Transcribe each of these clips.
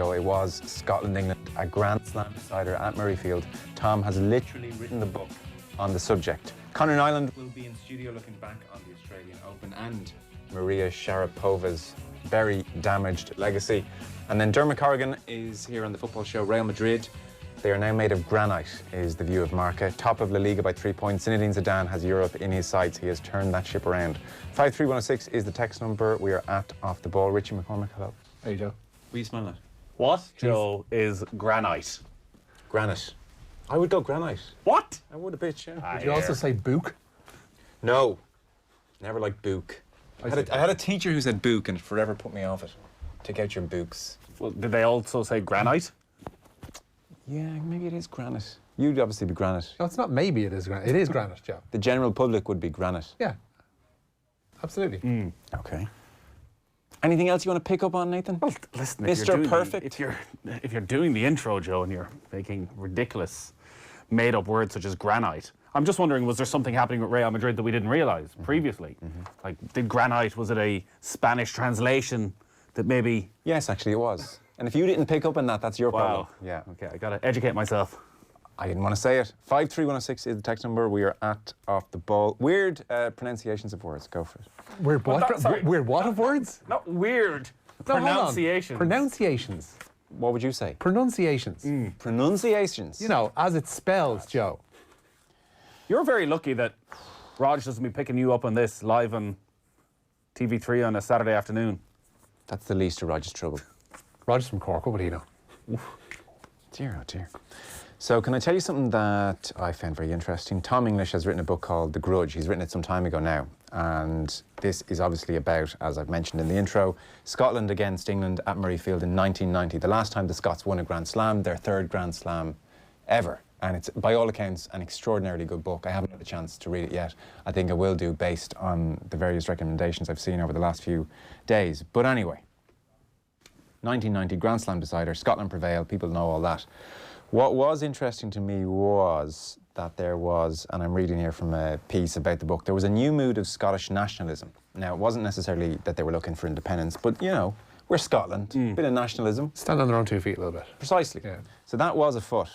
ago, it was Scotland-England, a Grand Slam decider at Murrayfield. Tom has literally written the book on the subject. Conor Nyland will be in studio looking back on the Australian Open and Maria Sharapova's very damaged legacy. And then Dermot Corrigan is here on the football show. Real Madrid, they are now made of granite, is the view of Marca. Top of La Liga by 3 points. Zinedine Zidane has Europe in his sights. He has turned that ship around. 53106 is the text number. We are at Off the Ball. Richie McCormack, hello. Hey, Joe. What are you smelling at? What, Joe, is granite? Granite. I would go granite. What? I would a bit, yeah. Did you also say book? No. Never liked book. I had a teacher who said book and it forever put me off it. Take out your books. Well, did they also say granite? Yeah, maybe it is granite. You'd obviously be granite. No, it's not maybe it is granite. It is granite, Joe. The general public would be granite. Yeah. Absolutely. Okay. Anything else you want to pick up on, Nathan? Well, listen, Mr. Perfect. If you're doing the intro, Joe, and you're making ridiculous made-up words such as granite, I'm just wondering, was there something happening with Real Madrid that we didn't realise previously? Like, did granite, was it a Spanish translation that maybe... Yes, actually it was. And if you didn't pick up on that, that's your problem. Yeah. Okay, I got to educate myself. I didn't want to say it. 53106 is the text number. We are at Off the Ball. Weird pronunciations of words. Go for it. Weird what? Weird what of words? Not weird. No, hold on. Pronunciations. Pronunciations. What would you say? Pronunciations. Pronunciations. You know, as it spells, Joe. You're very lucky that Raj doesn't be picking you up on this live on TV3 on a Saturday afternoon. That's the least of Roger's trouble. Roger's from Cork, what would he know? Dear, oh dear. So can I tell you something that I found very interesting? Tom English has written a book called The Grudge. He's written it some time ago now. And this is obviously about, as I've mentioned in the intro, Scotland against England at Murrayfield in 1990. The last time the Scots won a Grand Slam, their third Grand Slam ever. And it's, by all accounts, an extraordinarily good book. I haven't had a chance to read it yet. I think I will do based on the various recommendations I've seen over the last few days. But anyway, 1990 Grand Slam decider, Scotland prevailed, people know all that. What was interesting to me was that there was, and I'm reading here from a piece about the book, there was a new mood of Scottish nationalism. Now, it wasn't necessarily that they were looking for independence, but, you know, we're Scotland, bit of nationalism. Stand on their own 2 feet a little bit. Precisely. Yeah. So that was afoot.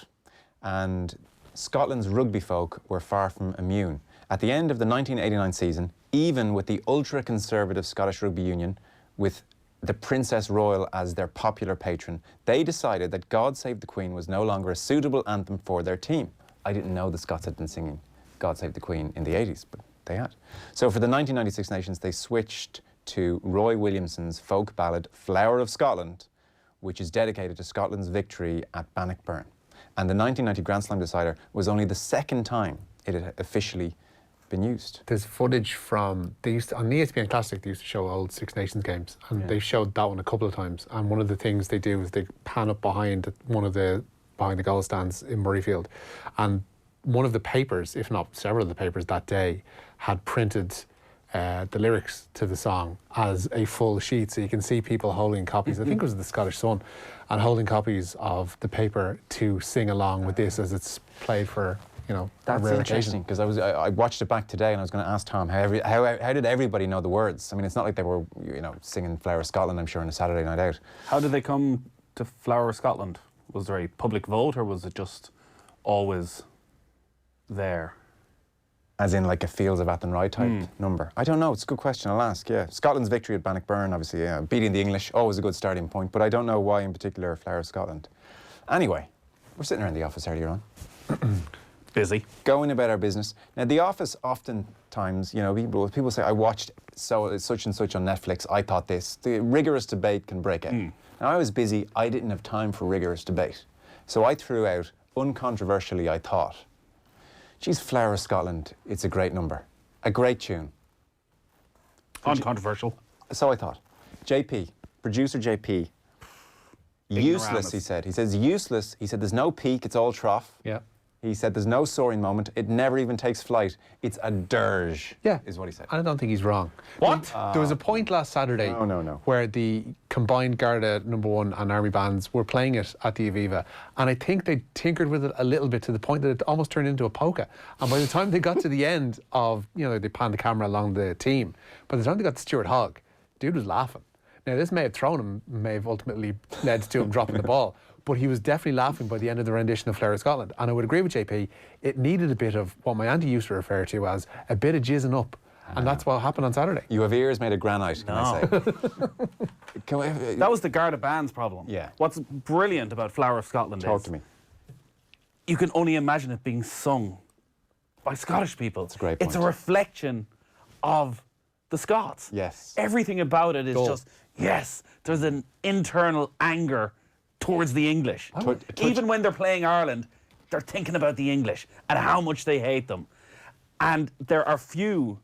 And Scotland's rugby folk were far from immune. At the end of the 1989 season, even with the ultra-conservative Scottish Rugby Union, with the Princess Royal as their popular patron, they decided that God Save the Queen was no longer a suitable anthem for their team. I didn't know the Scots had been singing God Save the Queen in the 80s, but they had. So for the 1996 Nations, they switched to Roy Williamson's folk ballad, Flower of Scotland, which is dedicated to Scotland's victory at Bannockburn. And the 1990 Grand Slam decider was only the second time it had officially been used. There's footage from, they used to, on the ESPN Classic, they used to show old Six Nations games, and they showed that one a couple of times. And one of the things they do is they pan up behind behind the goal stands in Murrayfield, and one of the papers, if not several of the papers that day, had printed the lyrics to the song as a full sheet, so you can see people holding copies. I think it was the Scottish Sun, and holding copies of the paper to sing along with this as it's played for, you know, that's a rare interesting, because I watched it back today and I was going to ask Tom how did everybody know the words? I mean, it's not like they were, you know, singing Flower of Scotland, I'm sure, on a Saturday night out. How did they come to Flower of Scotland? Was there a public vote, or was it just always there? As in like a Fields of Athenry type number? I don't know, it's a good question, I'll ask, yeah. Scotland's victory at Bannockburn, obviously, yeah, beating the English, always a good starting point, but I don't know why in particular Flower of Scotland. Anyway, we're sitting around the office earlier on. Busy. Going about our business. Now, The Office, oftentimes, you know, people say, I watched such and such on Netflix, I thought this. The rigorous debate can break out. Now, I was busy, I didn't have time for rigorous debate. So I threw out, uncontroversially, I thought, geez, Flower of Scotland, it's a great number. A great tune. Uncontroversial. So I thought. JP, producer JP, useless, he said. He says, useless. He said, there's no peak, it's all trough. Yeah. He said, there's no soaring moment. It never even takes flight. It's a dirge, is what he said. I don't think he's wrong. What? There was a point last Saturday where the combined Garda #1 and Army bands were playing it at the Aviva, and I think they tinkered with it a little bit to the point that it almost turned into a polka. And by the time they got to the end of, you know, they panned the camera along the team, by the time they got to Stuart Hogg, dude was laughing. Now, this may have thrown him, may have ultimately led to him dropping the ball, but he was definitely laughing by the end of the rendition of Flower of Scotland. And I would agree with JP, it needed a bit of what my auntie used to refer to as a bit of jizzing up. And that's what happened on Saturday. You have ears made of granite, can I say? That was the Garda band's problem. Yeah. What's brilliant about Flower of Scotland Talk is to me. you can only imagine it being sung by Scottish people. That's a great It's a point. reflection of the Scots. Yes. Everything about it is just, yes, there's an internal anger towards the English. Even when they're playing Ireland, they're thinking about the English and how much they hate them. And there are few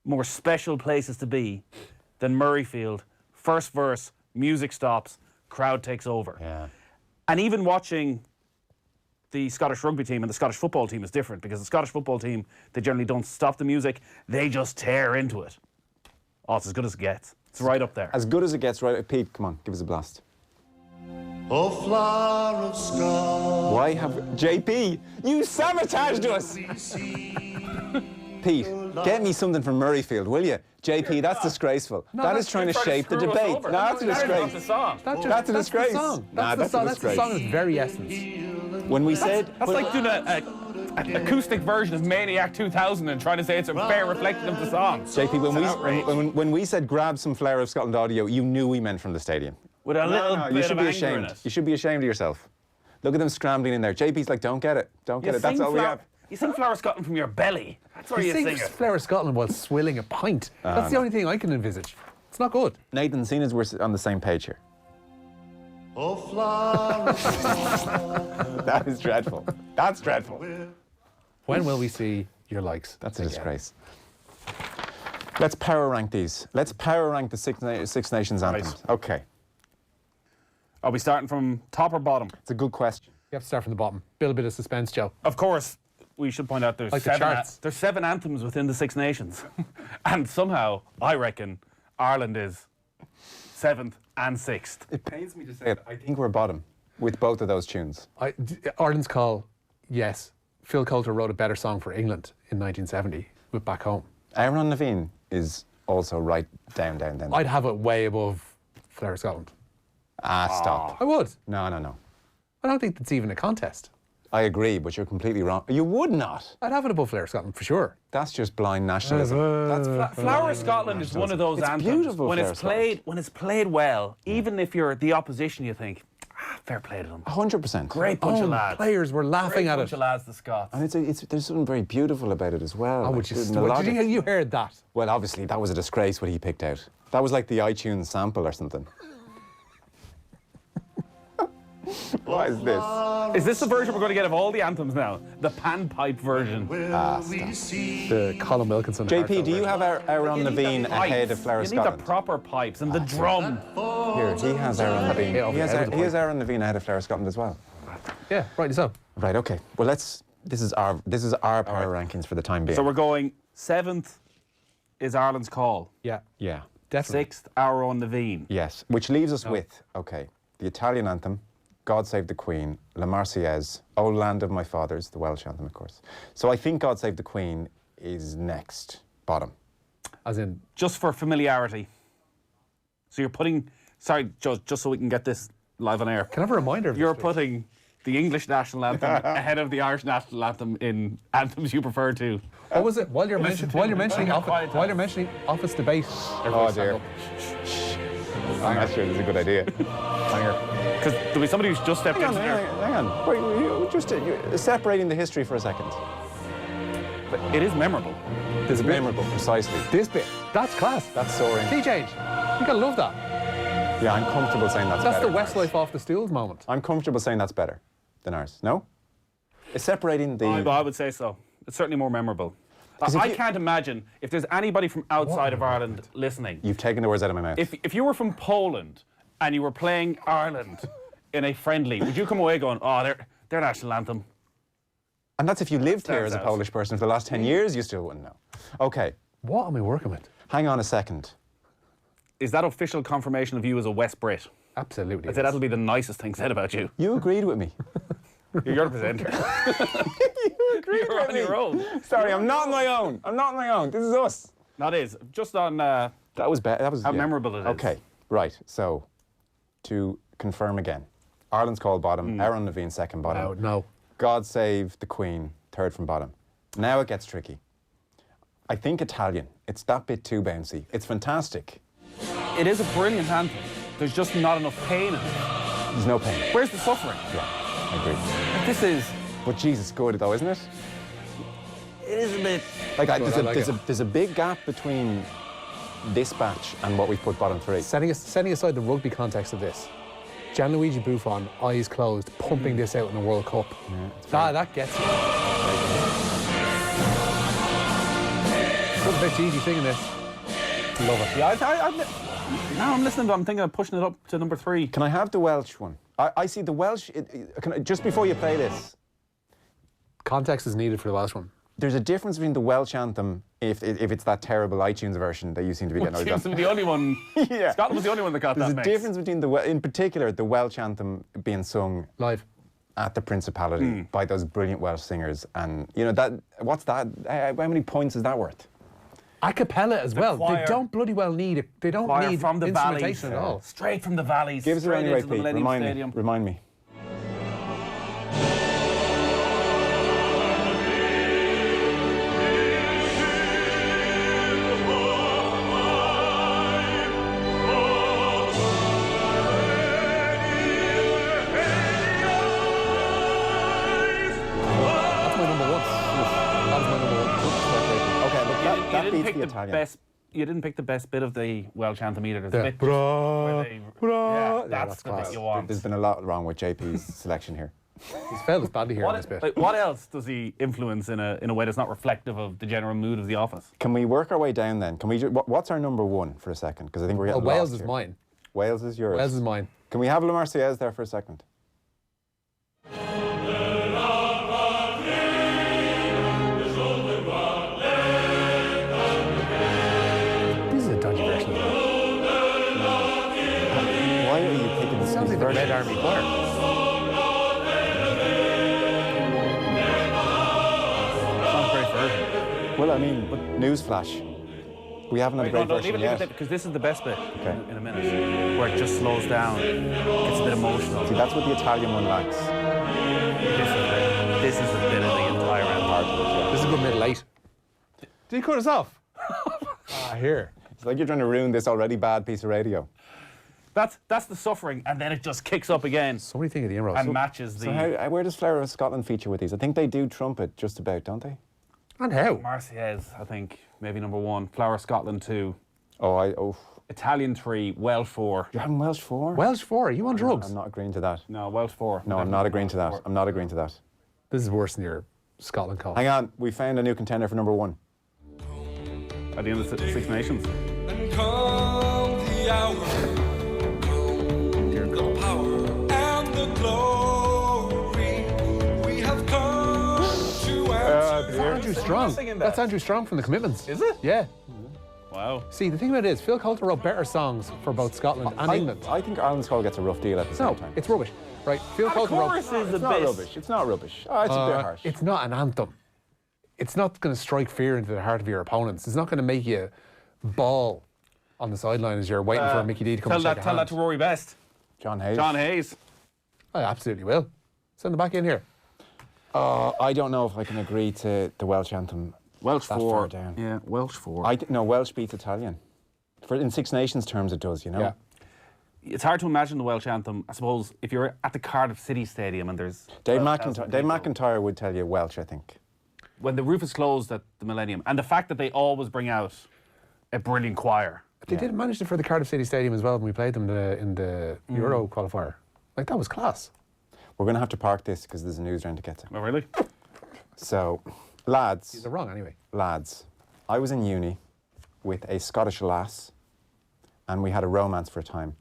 more special places to be than Murrayfield. First verse, music stops, crowd takes over. Yeah. And even watching the Scottish rugby team and the Scottish football team is different, because the Scottish football team, they generally don't stop the music, they just tear into it. Oh, it's as good as it gets. It's right up there. As good as it gets, right? Pete, come on, give us a blast. Oh, flower of Scotland. Why have... JP, you sabotaged us! Pete, get me something from Murrayfield, will you? JP, that's disgraceful. That is trying to shape the debate. No, that's a disgrace. That's a disgrace. That's the song is very essence. When we said... That's like doing an acoustic version of Maniac 2000 and trying to say it's a fair reflection of the song. JP, when we said grab some Flower of Scotland audio, you knew we meant from the stadium. With a little No, bit you should of be anger ashamed. in it. You should be ashamed of yourself. Look at them scrambling in there. JP's like, don't get it. Don't get it. That's all we have. You sing Flower of Scotland from your belly. That's where you sing it. Flower of Scotland while swilling a pint. That's the only thing I can envisage. It's not good. Nathan, seeing as we're on the same page here. Oh, flower of Scotland. That is dreadful. That's dreadful. When will we see your likes? That's a disgrace. Let's power rank these. Let's power rank the Six Nations anthems. Okay. Are we starting from top or bottom? It's a good question. You have to start from the bottom. Build a bit of suspense, Joe. Of course, we should point out there's Like the charts. there's 7 anthems within the Six Nations. And somehow, I reckon, Ireland is 7th and 6th. It pains me to say it. I think we're bottom with both of those tunes. Ireland's Call, yes. Phil Coulter wrote a better song for England in 1970 with Back Home. Aaron Levine is also right down. I'd have it way above Flower of Scotland. Stop. I would. No. I don't think it's even a contest. I agree, but you're completely wrong. You would not. I'd have it above Flower of Scotland for sure. That's just blind nationalism. Flower of Scotland is one of those It's anthems. beautiful, When Flower it's of Scotland. when it's played well, even if you're the opposition, you think, fair play to them. 100%. Great bunch of lads. Players were laughing Great at bunch it. of lads, the Scots. And there's something very beautiful about it as well. Oh, like would you, the melodic. you heard that? Well, obviously, that was a disgrace what he picked out. That was like the iTunes sample or something. What is this? Is this the version we're going to get of all the anthems now? The panpipe version. The Colin Wilkinson. JP, do you have Aaron Levine ahead of Flower of You need the Scotland? proper pipes and the drum. Here, he has Aaron Levine. Yeah, He okay, has Aaron Levine ahead of Flower of Scotland as well. Yeah, rightly so. Right, okay. Well, this is our power rankings for the time being. So we're going 7th is Ireland's Call. Yeah, Yeah. definitely. 6th, Our Own Levine. Yes, which leaves us with, okay, the Italian anthem, God Save the Queen, La Marseillaise, O Land of My Fathers, the Welsh anthem, of course. So I think God Save the Queen is next, bottom. As in, Just for familiarity. So you're putting, sorry, just so we can get this live on air. can I have a reminder of You're this, please? putting the English national anthem ahead of the Irish national anthem in anthems you prefer to. What was it? While you're mentioning office debate. Oh dear. I'm not sure this is a good idea. Because there'll be somebody who's just stepped Hang into there. on. Wait, you're just separating the history for a second. But it is memorable. It's memorable, precisely. This bit, that's class. That's soaring. Key change. You gotta love that. Yeah, I'm comfortable saying that's That's better. the Westlife off the stools moment. I'm comfortable saying that's better than ours. No? It's separating the... I would say so. It's certainly more memorable. I can't imagine if there's anybody from outside of Ireland listening. You've taken the words out of my mouth. If you were from Poland and you were playing Ireland in a friendly, would you come away going, oh, their national anthem? And that's if you lived here as a Stands out. Polish person for the last 10 years, you still wouldn't know. Okay, What am I working with? hang on a second. Is that official confirmation of you as a West Brit? Absolutely. I'd say that'll be the nicest thing said about you. You agreed with me. You're the presenter. You agreed You're with on me. your own. Sorry, I'm not on my own. This is us. That is. Just on That was bad. That was how memorable it is. Okay, Right, so to confirm again, Ireland's called bottom, Aaron Levine second bottom. No. God Save the Queen, third from bottom. Now it gets tricky. I think Italian. It's that bit too bouncy. It's fantastic. It is a brilliant anthem. There's just not enough pain in it. There's no pain. Where's the suffering? Yeah, I agree. This is... But Jesus, good though, isn't it? It is a bit... There's a big gap between this batch and what we put bottom three. Setting aside the rugby context of this, Gianluigi Buffon, eyes closed, pumping this out in the World Cup. That gets you. What about Gigi singing this? Love it. Yeah, now I'm listening, I'm thinking of pushing it up to number 3. Can I have the Welsh one? I see the Welsh... just before you play this, Context is needed for the Welsh one. there's a difference between the Welsh anthem if it's that terrible iTunes version that you seem to be getting out of. Seems to be the only one. Yeah. Scotland was the only one that got There's that a mix. difference between in particular, the Welsh anthem being sung Live. at the Principality by those brilliant Welsh singers, and you know that. What's that? How many points is that worth? A cappella as well. choir. They don't bloody well need it. They don't Choir need from the valleys, instrumentation at all. straight from the valleys, Give us a straight anyway, into the Pete. Millennium Remind Stadium. me. Remind me. That's my number one. That is my number one. Okay, look, You that didn't beats pick the the Italian. best. You didn't pick the best bit of the Welsh anthem either. There's a Yeah. bit where they, Yeah, that's that's the class. bit you want. There's been a lot wrong with JP's selection here. He's failed us badly here on this bit. What else does he influence in a way that's not reflective of the general mood of the office? Can we work our way down then? Can we? What's our number one for a second? Because I think we're getting Wales lost is here. mine. Wales is yours. Wales is mine. Can we have La Marseillaise there for a second? This is a dodgy version of that. Why are you picking this? Sounds like the Red Army Choir. Not a great version. Well, I mean, newsflash. We haven't had a great version leave yet. it because this is the best bit Okay. in a minute, where it just slows down, gets a bit emotional. See, that's what the Italian one lacks. This is the bit of the entire anthem. Part of it, yeah. This is a good middle eight. Did he cut us off? Here. It's like you're trying to ruin this already bad piece of radio. That's the suffering, and then it just kicks up again Somebody think of the inroads. and matches the So where does Flower of Scotland feature with these? I think they do trumpet just about, don't they? And how? Marseillaise, I think, maybe number 1, Flower of Scotland 2, Oh, Italian 3, Welsh 4. you're having Welsh 4? Welsh 4, are you on drugs? I'm not agreeing to that. No, Welsh 4. No, I'm not agreeing to that. I'm not agreeing to that. This is worse than your Scotland call. Hang on, we found a new contender for number 1. At the end of the Six Nations. And come the hour, come the power and the glory. We have come to answer. Andrew Strong. singing that. That's Andrew Strong from The Commitments. Is it? Yeah. Wow. See, the thing about it is, Phil Coulter wrote better songs for both Scotland and England. I think Ireland's Call gets a rough deal at the No, same time. it's rubbish. Right, Phil Of Coulter course wrote... is a It's not bit. rubbish. It's not rubbish. Oh, it's a bit harsh. It's not an anthem. It's not going to strike fear into the heart of your opponents. It's not going to make you bawl on the sideline as you're waiting for Mickey D to come Tell and shake that, a tell hand. that to Rory Best. John Hayes. John Hayes. I absolutely will. Send them back in here. I don't know if I can agree to the Welsh anthem. Welsh that 4. far down. Yeah, Welsh 4. No, Welsh beats Italian. In Six Nations terms, it does, you know? Yeah. It's hard to imagine the Welsh anthem. I suppose if you're at the Cardiff City Stadium and there's Dave 12,000 McIntyre would tell you Welsh, I think. when the roof is closed at the Millennium, and the fact that they always bring out a brilliant choir. They did manage it for the Cardiff City Stadium as well when we played them in the Euro qualifier. Like, that was class. We're going to have to park this because there's a news round to get to. Oh, really? So, lads, They're wrong anyway. I was in uni with a Scottish lass and we had a romance for a time.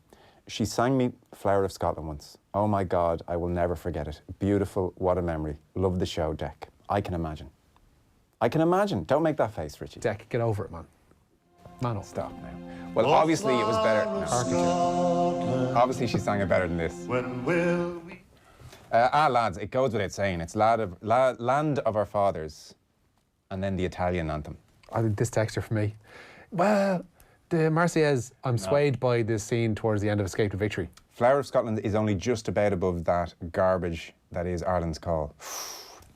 She sang me Flower of Scotland once. Oh my God, I will never forget it. Beautiful, what a memory. Love the show, Deck. I can imagine. Don't make that face, Richie. Deck, get over it, man. Man up. Stop now. Well, obviously it was better. No. Obviously she sang it better than this. When will we? Lads, it goes without saying. It's Land of Our Fathers and then the Italian anthem. I think this texture for me. Well, The Marseillaise, I'm swayed by this scene towards the end of Escape to Victory. Flower of Scotland is only just about above that garbage that is Ireland's Call.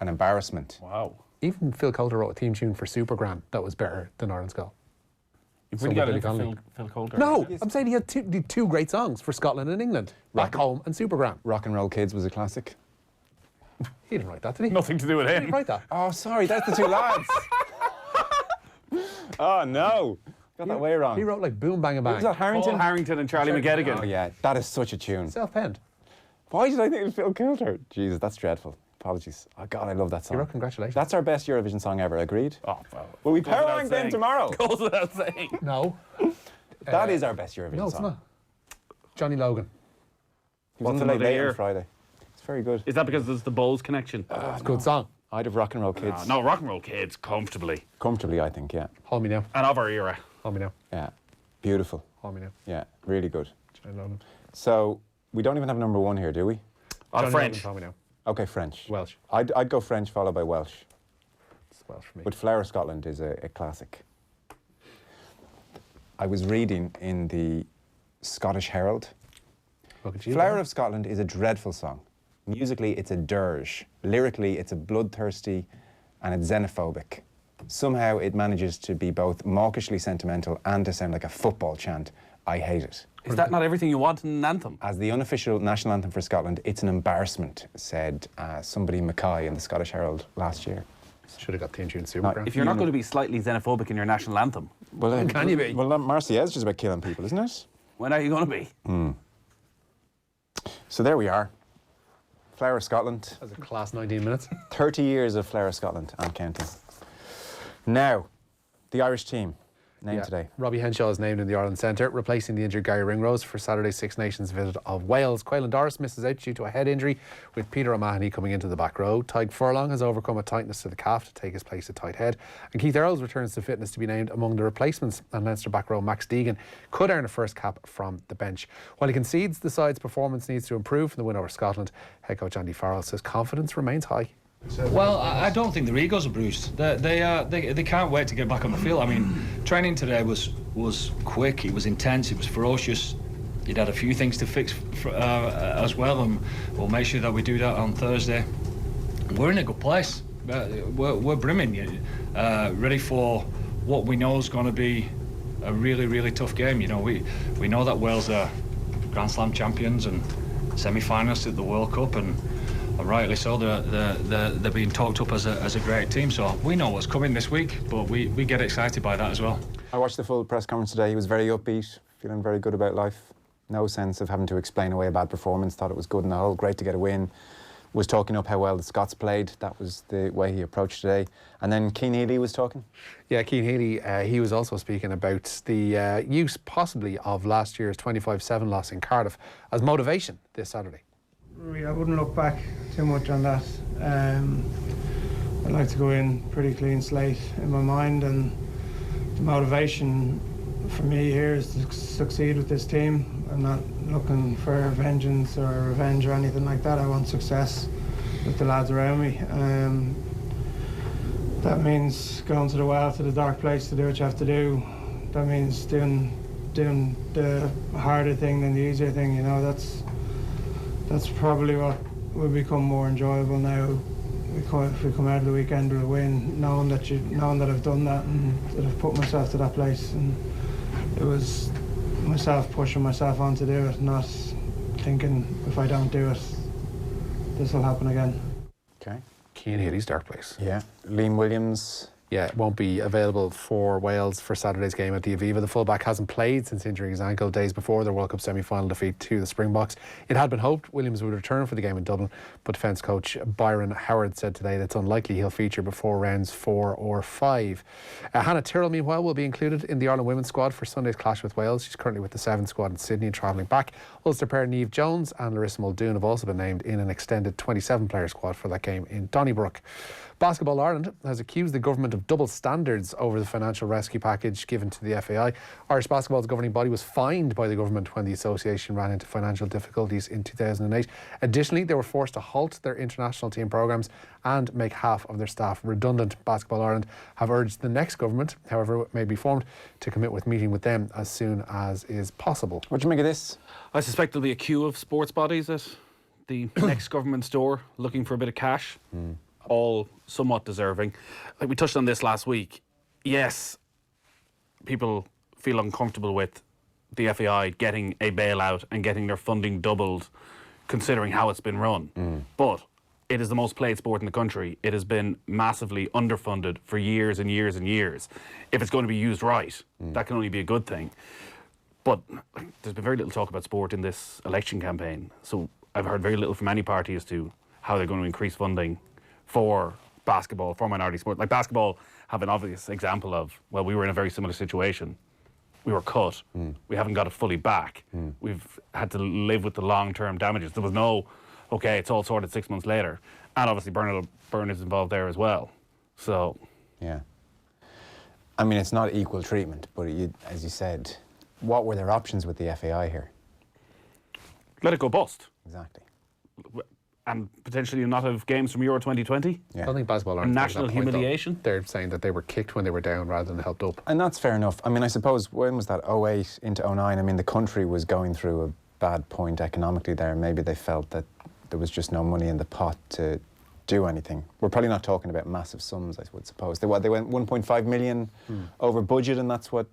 An embarrassment. Wow. Even Phil Coulter wrote a theme tune for Supergram that was better than Ireland's Call. You've So really got Billy into Connolly. Phil Coulter. No, I'm saying he had two great songs for Scotland and England. Back Home and Supergram. Rock and Roll Kids was a classic. He didn't write that, did he? Nothing to do with He him. didn't write that. Oh, sorry, that's the two lads. Oh, no. Got that way wrong. He wrote like Boom Bang a Bang. Was that Harrington? Paul Harrington and Charlie McGettigan. Oh, yeah, that is such a tune. Self-penned. Why did I think it was Phil Coulter? Jesus, that's dreadful. Apologies. Oh, God, I love that song. Hero, congratulations. That's our best Eurovision song ever, agreed? Oh, well. Will we Goes power without rank them saying. tomorrow? Goes without saying. No. That is our best Eurovision No, it's song. not. Johnny Logan. He was on What's the Late Another Late Year? on Friday. It's very good. Is that because there's the Bowles connection? It's a good song. I'd have Rock and Roll Kids. No, Rock and Roll Kids, comfortably. Comfortably, I think, yeah. Hold me now. And of our era. Hold me now. Yeah. Beautiful. Hold me now. Yeah, really good. Johnny Logan. So, we don't even have number one here, do we? On Johnny French. Logan, hold me now. Okay, French. Welsh. I'd go French followed by Welsh. It's Welsh for me. But Flower of Scotland is a classic. I was reading in the Scottish Herald. Look at you. Flower of Scotland is a dreadful song. Musically, it's a dirge. Lyrically, it's a bloodthirsty and it's xenophobic. Somehow, it manages to be both mawkishly sentimental and to sound like a football chant. I hate it. Is that not everything you want in an anthem? As the unofficial national anthem for Scotland, it's an embarrassment, said somebody Mackay in the Scottish Herald last year. Should have got theme tune Supergram. If you're not going to be slightly xenophobic in your national anthem, Well, can you be? Well, that Marseillaise is just about killing people, isn't it? when are you going to be? So there we are. Flower of Scotland. That was a class 19 minutes. 30 years of Flower of Scotland and counting. Now, the Irish team, named today. Robbie Henshaw is named in the Ireland Centre, replacing the injured Gary Ringrose for Saturday's Six Nations visit of Wales. Quaylen Doris misses out due to a head injury, with Peter O'Mahony coming into the back row. Tyg Furlong has overcome a tightness to the calf to take his place at tight head. And Keith Earls returns to fitness to be named among the replacements. And Leinster back row Max Deegan could earn a first cap from the bench. While he concedes the side's performance needs to improve from the win over Scotland, head coach Andy Farrell says confidence remains high. Well, I don't think their egos are bruised. They can't wait to get back on the field. I mean, training today was quick, it was intense, it was ferocious. You'd had a few things to fix as well, and we'll make sure that we do that on Thursday. We're in a good place. We're brimming, ready for what we know is going to be a really, really tough game. You know, we know that Wales are Grand Slam champions and semi-finalists at the World Cup, and rightly so, they're being talked up as a great team. So we know what's coming this week, but we get excited by that as well. I watched the full press conference today. He was very upbeat, feeling very good about life. No sense of having to explain away a bad performance. Thought it was good in the whole. Great to get a win. Was talking up how well the Scots played. That was the way he approached today. And then Cian Healy was talking. Yeah, Cian Healy, he was also speaking about the use possibly of last year's 25-7 loss in Cardiff as motivation this Saturday. I wouldn't look back too much on that. I'd like to go in pretty clean slate in my mind, and the motivation for me here is to succeed with this team. I'm not looking for vengeance or revenge or anything like that. I want success with the lads around me. That means going to the well, to the dark place to do what you have to do. That means doing the harder thing than the easier thing. You know, that's probably what will become more enjoyable now. If we come out of the weekend with a win, knowing that I've done that and that I've put myself to that place, and it was myself pushing myself on to do it, not thinking if I don't do it, this will happen again. Okay. Cian Healy's dark place. Yeah. Liam Williams. Yeah, it won't be available for Wales for Saturday's game at the Aviva. The fullback hasn't played since injuring his ankle days before their World Cup semi-final defeat to the Springboks. It had been hoped Williams would return for the game in Dublin, but defence coach Byron Howard said today that it's unlikely he'll feature before rounds 4 or 5. Hannah Tyrrell, meanwhile, will be included in the Ireland women's squad for Sunday's clash with Wales. She's currently with the 7 squad in Sydney and travelling back. Ulster pair Niamh Jones and Larissa Muldoon have also been named in an extended 27-player squad for that game in Donnybrook. Basketball Ireland has accused the government of double standards over the financial rescue package given to the FAI. Irish Basketball's governing body was fined by the government when the association ran into financial difficulties in 2008. Additionally, they were forced to halt their international team programmes and make half of their staff redundant. Basketball Ireland have urged the next government, however it may be formed, to commit with meeting with them as soon as is possible. What do you make of this? I suspect there'll be a queue of sports bodies at the next government's door looking for a bit of cash, all somewhat deserving. Like we touched on this last week. Yes, people feel uncomfortable with the FAI getting a bailout and getting their funding doubled, considering how it's been run. But it is the most played sport in the country. It has been massively underfunded for years and years and years. If it's going to be used right, that can only be a good thing. But there's been very little talk about sport in this election campaign. So I've heard very little from any party as to how they're going to increase funding for basketball, for minority sport. Like basketball have an obvious example of, well, we were in a very similar situation. We were cut. We haven't got it fully back. We've had to live with the long-term damages. There was no, okay, it's all sorted 6 months later. And obviously Byrne is involved there as well. So... Yeah. I mean, it's not equal treatment, but as you said, what were their options with the FAI here? Let it go bust. Exactly. And potentially not have games from Euro 2020. I don't think Basketball Ireland National humiliation. They're saying that they were kicked when they were down rather than helped up. And that's fair enough. I mean, I suppose, when was that, 08 into 09? I mean, the country was going through a bad point economically there. Maybe they felt that there was just no money in the pot to do anything. We're probably not talking about massive sums, I would suppose. They went 1.5 million over budget, and that's what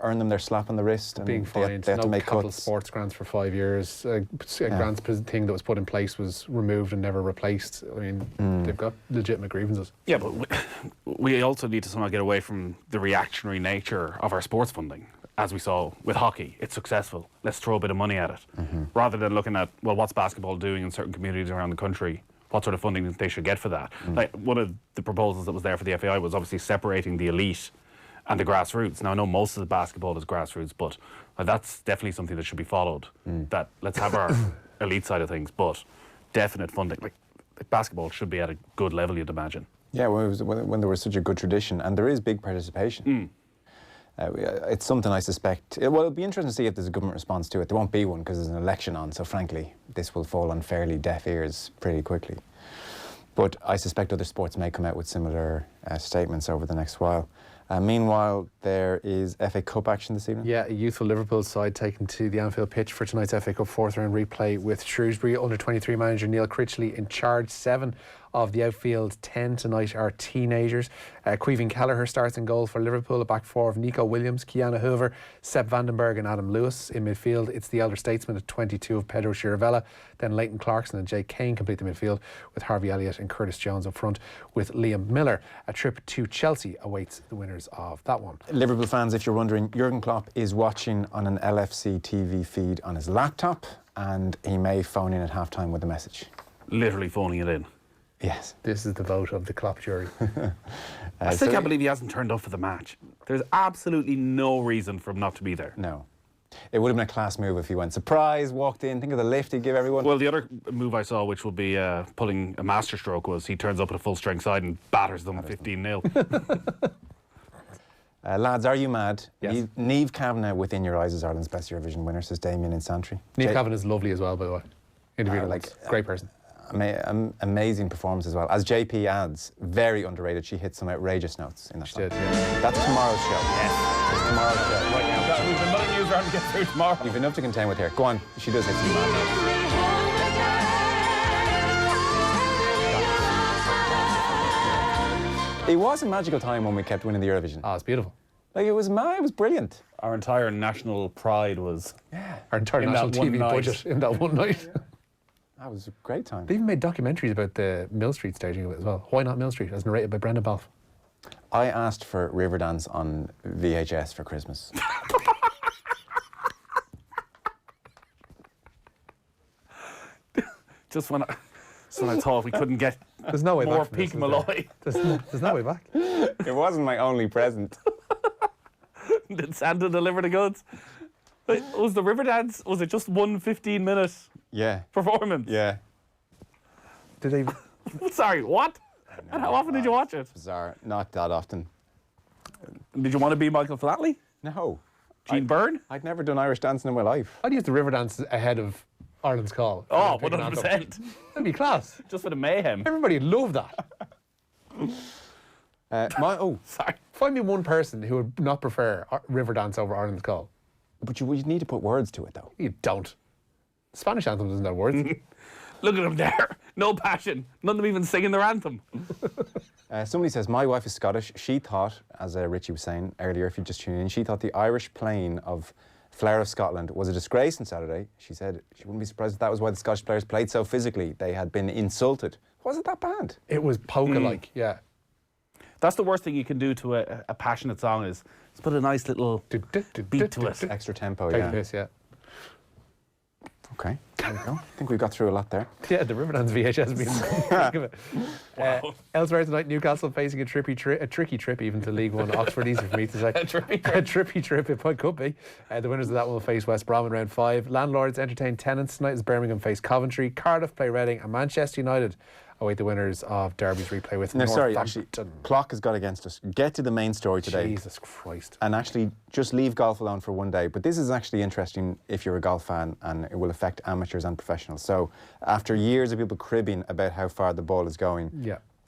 earned them their slap on the wrist. And being fined, they had to no make capital cuts. sports grants for 5 years. Grants thing that was put in place was removed and never replaced. I mean, they've got legitimate grievances. Yeah, but we also need to somehow get away from the reactionary nature of our sports funding. As we saw with hockey, it's successful. Let's throw a bit of money at it. Rather than looking at, well, what's basketball doing in certain communities around the country? What sort of funding they should get for that? Like, one of the proposals that was there for the FAI was obviously separating the elite and the grassroots. Now, I know most of the basketball is grassroots, but that's definitely something that should be followed. That let's have our elite side of things, but definite funding. Like basketball should be at a good level, you'd imagine. Yeah, well, it was when there was such a good tradition, and there is big participation. It's something I suspect. Well, it'll be interesting to see if there's a government response to it. There won't be one because there's an election on, so frankly, this will fall on fairly deaf ears pretty quickly. But I suspect other sports may come out with similar statements over the next while. Meanwhile, there is FA Cup action this evening. Yeah, a youthful Liverpool side taken to the Anfield pitch for tonight's FA Cup fourth round replay with Shrewsbury. Under-23 manager Neil Critchley in charge. 7 of the outfield 10 tonight are teenagers. Caoimhín Kelleher starts in goal for Liverpool. A back four of Nico Williams, Kiana Hoover, Sepp Vandenberg and Adam Lewis. In midfield, it's the elder statesman at 22 of Pedro Chiravella. Then Leighton Clarkson and Jay Kane complete the midfield with Harvey Elliott and Curtis Jones up front with Liam Miller. A trip to Chelsea awaits the winners of that one. Liverpool fans, if you're wondering, Jurgen Klopp is watching on an LFC TV feed on his laptop, and he may phone in at halftime with a message. Literally phoning it in. Yes. This is the vote of the Klopp jury. I still can't believe he hasn't turned up for the match. There's absolutely no reason for him not to be there. No. It would have been a class move if he went surprise, walked in, think of the lift he'd give everyone. Well, the other move I saw, which would be pulling a masterstroke, was he turns up at a full-strength side and batters them 15-0. Lads, are you mad? Yes. Niamh Kavanagh within your eyes is Ireland's Best Eurovision winner, says Damien in Santry. Niamh Kavanagh is lovely as well, by the way. Interviewed great person. Amazing performance as well. As JP adds, very underrated. She hit some outrageous notes in that song. She did, yeah. That's tomorrow's show. Yes. It's tomorrow's show. Right now. We've another Newsround to get through tomorrow. We've enough to contend with here. Go on. She does hit some mad notes. It was a magical time when we kept winning the Eurovision. Oh, it's beautiful. Like, it was brilliant. Our entire national pride was... Our entire In national that one TV night. budget in that one night. That was a great time. They even made documentaries about the Mill Street staging of it as well. Why Not Mill Street, as narrated by Brendan Balfe. I asked for Riverdance on VHS for Christmas. Just when I thought we couldn't get There's no way more back from this, peak is there? Molloy. There's no way back. It wasn't my only present. Did Santa deliver the goods? Was the Riverdance, was it just one 15-minute Yeah. performance? Yeah. Did they? Sorry, what? And how often did you watch it? Bizarre. Not that often. Did you want to be Michael Flatley? No. Gene Byrne? I'd never done Irish dancing in my life. I'd use the river dance ahead of Ireland's Call. Oh, Pick an anthem. 100%. That'd be class. Just for the mayhem. Everybody would love that. Sorry. Find me one person who would not prefer river dance over Ireland's Call. But you need to put words to it, though. You don't. Spanish anthem doesn't have words. Look at them there. No passion. None of them even singing their anthem. Somebody says, my wife is Scottish. She thought, as Richie was saying earlier, if you just tune in, she thought the Irish playing of Flower of Scotland was a disgrace on Saturday. She said she wouldn't be surprised if that was why the Scottish players played so physically. They had been insulted. Was it that bad? It was polka-like, yeah. That's the worst thing you can do to a passionate song is put a nice little beat to it. Extra tempo, Take yeah. this, yeah. Okay, there we go. I think we got through a lot there. Yeah, the Riverdance VHS has been think of it. Elsewhere tonight, Newcastle facing a tricky trip even to League One. Oxford, easy for me to say. A trippy trip. A trippy trip, it could be. The winners of that will face West Brom in round 5. Landlords entertain tenants tonight as Birmingham face Coventry. Cardiff play Reading, and Manchester United await the winners of Derby's replay with Northampton. Clock has got against us. Get to the main story today. Jesus Christ. And actually just leave golf alone for one day. But this is actually interesting if you're a golf fan, and it will affect amateurs and professionals. So after years of people cribbing about how far the ball is going,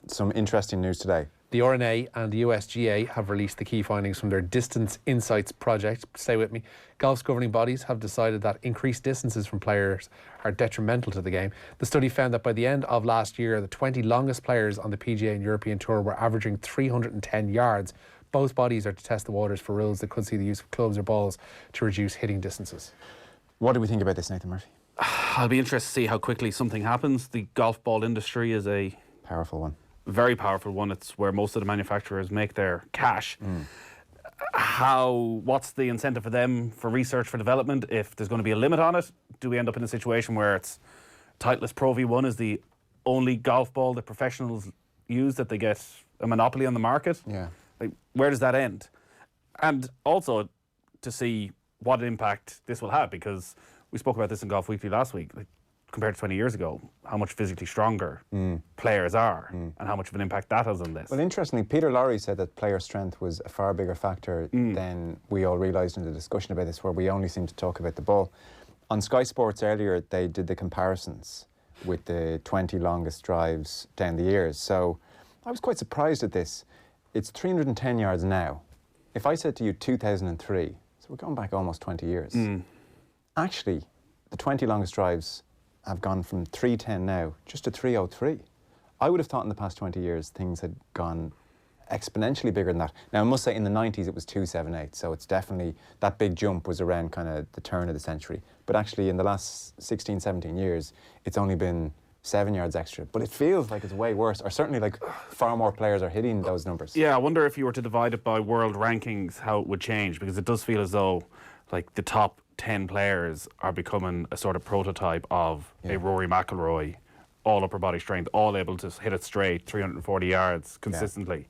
some interesting news today. The RNA and the USGA have released the key findings from their Distance Insights project. Stay with me. Golf's governing bodies have decided that increased distances from players are detrimental to the game. The study found that by the end of last year, the 20 longest players on the PGA and European Tour were averaging 310 yards. Both bodies are to test the waters for rules that could see the use of clubs or balls to reduce hitting distances. What do we think about this, Nathan Murphy? I'll be interested to see how quickly something happens. The golf ball industry is a powerful one. Very powerful one. It's where most of the manufacturers make their cash. What's the incentive for them for research, for development? If there's going to be a limit on it, do we end up in a situation where it's Titleist Pro V1 is the only golf ball that professionals use, that they get a monopoly on the market? Yeah. Like, where does that end? And also to see what impact this will have, because we spoke about this in Golf Weekly last week. Like, compared to 20 years ago, how much physically stronger players are and how much of an impact that has on this. Well, interestingly, Peter Lowry said that player strength was a far bigger factor than we all realised in the discussion about this, where we only seem to talk about the ball. On Sky Sports earlier, they did the comparisons with the 20 longest drives down the years. So I was quite surprised at this. It's 310 yards now. If I said to you 2003, so we're going back almost 20 years, actually, the 20 longest drives have gone from 310 now just to 303. I would have thought in the past 20 years things had gone exponentially bigger than that. Now I must say in the 90s it was 278, so it's definitely, that big jump was around kind of the turn of the century. But actually in the last 16, 17 years, it's only been 7 yards extra. But it feels like it's way worse, or certainly like far more players are hitting those numbers. Yeah, I wonder if you were to divide it by world rankings, how it would change, because it does feel as though like the top 10 players are becoming a sort of prototype of a Rory McIlroy, all upper body strength, all able to hit it straight, 340 yards consistently.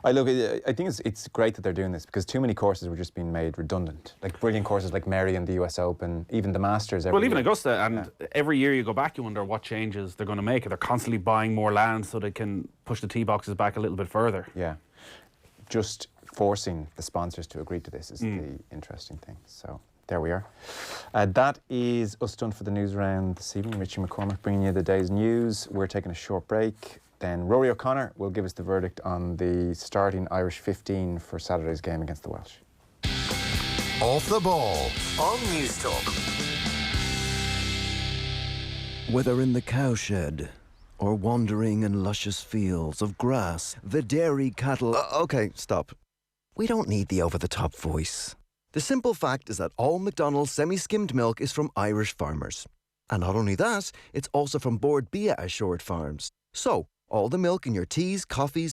I think it's great that they're doing this, because too many courses were just being made redundant. Like brilliant courses like Mary and the US Open, even the Masters. Well, even Augusta, and every year you go back, you wonder what changes they're going to make. They're constantly buying more land so they can push the tee boxes back a little bit further. Yeah, just forcing the sponsors to agree to this is the interesting thing. So there we are. That is us done for the news round this evening. Richie McCormack bringing you the day's news. We're taking a short break. Then Rory O'Connor will give us the verdict on the starting Irish 15 for Saturday's game against the Welsh. Off the ball on News Talk. Whether in the cowshed or wandering in luscious fields of grass, the dairy cattle... Okay, stop. We don't need the over-the-top voice. The simple fact is that all McDonald's semi-skimmed milk is from Irish farmers. And not only that, it's also from Bord Bia Assured Farms. So, all the milk in your teas, coffees,